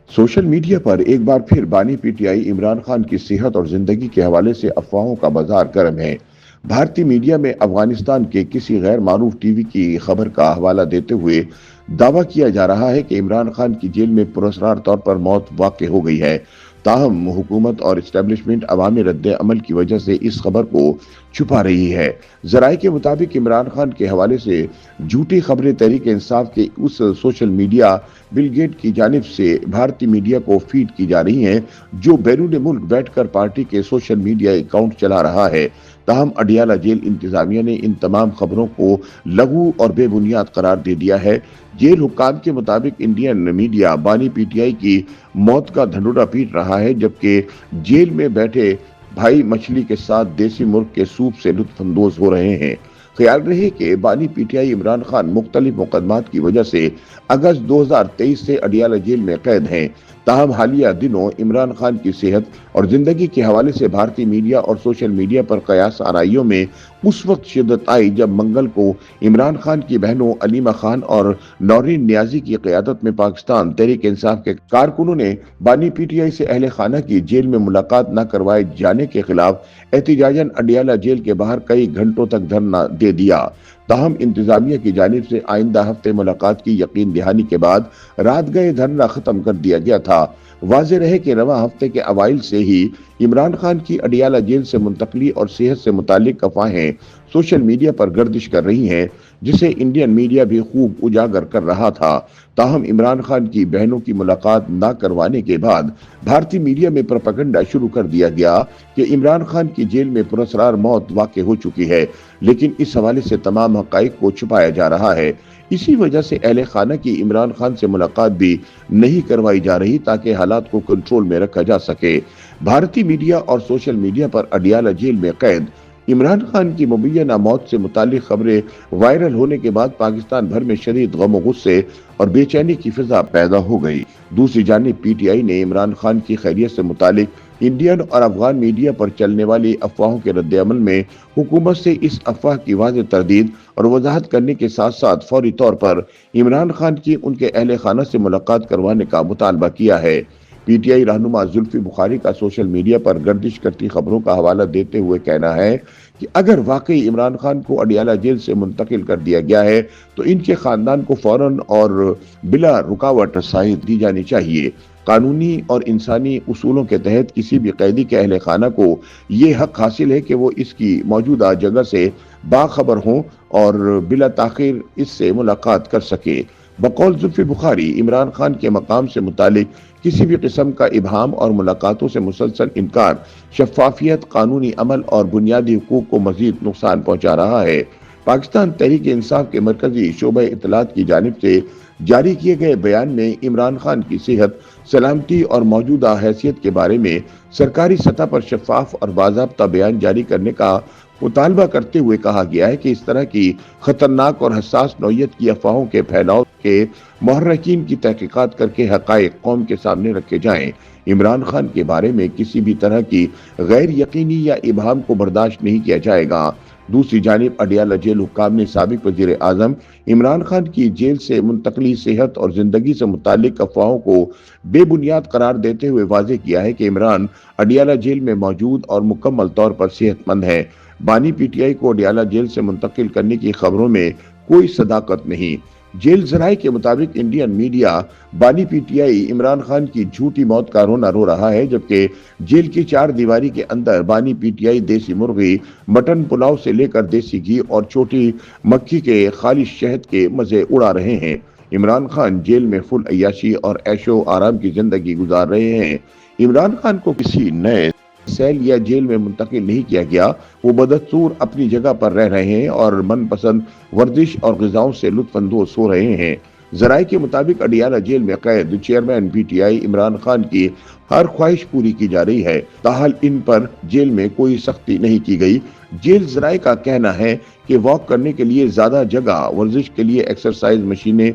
Social media پر ایک بار پھر بانی P T I Imran Khan کی صحت اور زندگی کے حوالے سے افواہوں کا بازار گرم ہے۔ بھارتی میڈیا میں افغانستان کے کسی غیر معروف ٹی وی کی خبر کا حوالہ دیتے ہوئے دعویٰ کیا جا رہا ہے کہ عمران خان کی جیل میں پراسرار طور پر موت واقع ہو گئی ہے۔ تاہم حکومت اور اسٹیبلشمنٹ عوامی رد عمل کی وجہ سے اس خبر کو چھپا رہی ہے۔ ذرائع کے مطابق عمران خان کے حوالے سے جھوٹی خبریں تحریک انصاف کے اس سوشل میڈیا بل گیٹ کی جانب سے بھارتی میڈیا کو فیڈ کی جا رہی ہیں جو بیرون ملک بیٹھ کر پارٹی کے سوشل میڈیا اکاؤنٹ چلا رہا ہے۔ تاہم اڈیالہ جیل انتظامیہ نے ان تمام خبروں کو لغو اور بے بنیاد قرار دے دیا ہے۔ جیل حکام کے مطابق انڈین میڈیا بانی پی ٹی آئی کی موت کا دھنڈورا پیٹ رہا ہے، جبکہ جیل میں بیٹھے بھائی مچھلی کے ساتھ دیسی مرغ کے سوپ سے لطف اندوز ہو رہے ہیں۔ خیال رہے کہ بانی P T I Imran Khan مختلف مقدمات کی وجہ سے اگست 2023 سے اڈیالہ جیل میں قید ہیں۔ تاہم حالیہ دنوں عمران خان کی صحت اور زندگی کے حوالے سے بھارتی میڈیا اور سوشل میڈیا پر قیاس آرائیوں میں اس وقت شدت آئی جب منگل کو عمران خان کی بہنوں علیمہ خان اور نورین نیازی کی قیادت میں پاکستان تحریک انصاف کے کارکنوں نے بانی پی ٹی آئی سے اہل خانہ کی جیل میں ملاقات نہ کروائے جانے کے خلاف احتجاجاً اڈیالہ جیل کے باہر کئی گھنٹوں تک دھرنا دے دیا۔ تاہم انتظامیہ کی جانب سے آئندہ ہفتے ملاقات کی یقین دہانی کے بعد رات گئے دھرنا ختم کر دیا گیا تھا۔ واضح رہے کہ رواں ہفتے کے اوائل سے ہی عمران خان کی اڈیالہ جیل سے منتقلی اور صحت سے متعلق افواہیں سوشل میڈیا پر گردش کر رہی ہیں، جسے انڈین میڈیا بھی خوب اجاگر کر رہا تھا۔ تاہم عمران خان کی بہنوں کی ملاقات نہ کروانے کے بعد بھارتی میڈیا میں پروپیگنڈا شروع کر دیا گیا کہ عمران خان کی جیل میں پراسرار موت واقع ہو چکی ہے، لیکن اس حوالے سے تمام حقائق کو چھپایا جا رہا ہے۔ اسی وجہ سے اہل خانہ کی عمران خان سے ملاقات بھی نہیں کروائی جا رہی تاکہ حالات کو کنٹرول میں رکھا جا سکے۔ بھارتی میڈیا اور سوشل میڈیا پر اڈیالہ جیل میں قید عمران خان کی مبینہ موت سے متعلق خبریں وائرل ہونے کے بعد پاکستان بھر میں شدید غم و غصے اور بے چینی کی فضا پیدا ہو گئی۔ دوسری جانب پی ٹی آئی نے عمران خان کی خیریت سے متعلق انڈین اور افغان میڈیا پر چلنے والی افواہوں کے رد عمل میں حکومت سے اس افواہ کی واضح تردید اور وضاحت کرنے کے ساتھ ساتھ فوری طور پر عمران خان کی ان کے اہل خانہ سے ملاقات کروانے کا مطالبہ کیا ہے۔ پی ٹی آئی رہنما زلفی بخاری کا سوشل میڈیا پر گردش کرتی خبروں کا حوالہ دیتے ہوئے کہنا ہے کہ اگر واقعی عمران خان کو اڈیالہ جیل سے منتقل کر دیا گیا ہے تو ان کے خاندان کو فوراً اور بلا رکاوٹ رسائی دی جانی چاہیے۔ قانونی اور انسانی اصولوں کے تحت کسی بھی قیدی کے اہل خانہ کو یہ حق حاصل ہے کہ وہ اس کی موجودہ جگہ سے باخبر ہوں اور بلا تاخیر اس سے ملاقات کر سکے۔ بقول زلفی بخاری، عمران خان کے مقام سے متعلق کسی بھی قسم کا ابہام اور ملاقاتوں سے مسلسل انکار شفافیت، قانونی عمل اور بنیادی حقوق کو مزید نقصان پہنچا رہا ہے۔ پاکستان تحریک انصاف کے مرکزی شعبہ اطلاعات کی جانب سے جاری کیے گئے بیان میں عمران خان کی صحت، سلامتی اور موجودہ حیثیت کے بارے میں سرکاری سطح پر شفاف اور باضابطہ بیان جاری کرنے کا مطالبہ کرتے ہوئے کہا گیا ہے کہ اس طرح کی خطرناک اور حساس نوعیت کی افواہوں کے پھیلاؤ کے محرکین کی تحقیقات کر کے حقائق قوم کے سامنے رکھے جائیں۔ عمران خان کے بارے میں کسی بھی طرح کی غیر یقینی یا ابہام کو برداشت نہیں کیا جائے گا۔ دوسری جانب اڈیالہ جیل حکام نے سابق وزیر اعظم عمران خان کی جیل سے منتقلی، صحت اور زندگی سے متعلق افواہوں کو بے بنیاد قرار دیتے ہوئے واضح کیا ہے کہ عمران اڈیالہ جیل میں موجود اور مکمل طور پر صحت مند ہے۔ بانی پی ٹی آئی کو اڈیالہ جیل سے منتقل کرنے کی خبروں میں کوئی صداقت نہیں۔ جیل ذرائع کے مطابق انڈین میڈیا بانی P T I Imran Khan کی جھوٹی موت کا رونا رو رہا ہے، جبکہ جیل کی چار دیواری کے اندر بانی پی ٹی آئی دیسی مرغی، مٹن پلاؤ سے لے کر دیسی گھی اور چھوٹی مکھی کے خالص شہد کے مزے اڑا رہے ہیں۔ عمران خان جیل میں فل عیاشی اور عیش و آرام کی زندگی گزار رہے ہیں۔ عمران خان کو کسی نئے سیل یا جیل میں منتقل نہیں کیا گیا، وہ بدستور اپنی جگہ پر رہ رہے ہیں اور من پسند ورزش اور غذاؤں سے لطف اندوز ہو رہے ہیں۔ ذرائع کے مطابق اڈیالہ جیل میں قید chairman P T I Imran Khan کی ہر خواہش پوری کی جا رہی ہے، تاحال ان پر جیل میں کوئی سختی نہیں کی گئی۔ جیل ذرائع کا کہنا ہے کہ واک کرنے کے لیے زیادہ جگہ، ورزش کے لیے ایکسرسائز مشینیں،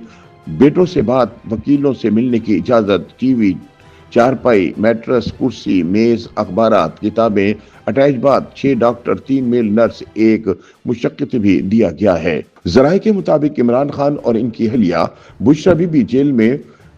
بیٹوں سے بات، وکیلوں سے ملنے کی اجازت، ٹی وی، چارپائی، میٹرس، کرسی، میز، اخبارات، کتابیں، اٹیچ باتھ، 6 ڈاکٹر، 3 میل نرس، ایک مشقت بھی دیا گیا ہے۔ ذرائع کے مطابق عمران خان اور ان کی اہلیہ بشریٰ بی بی جیل میں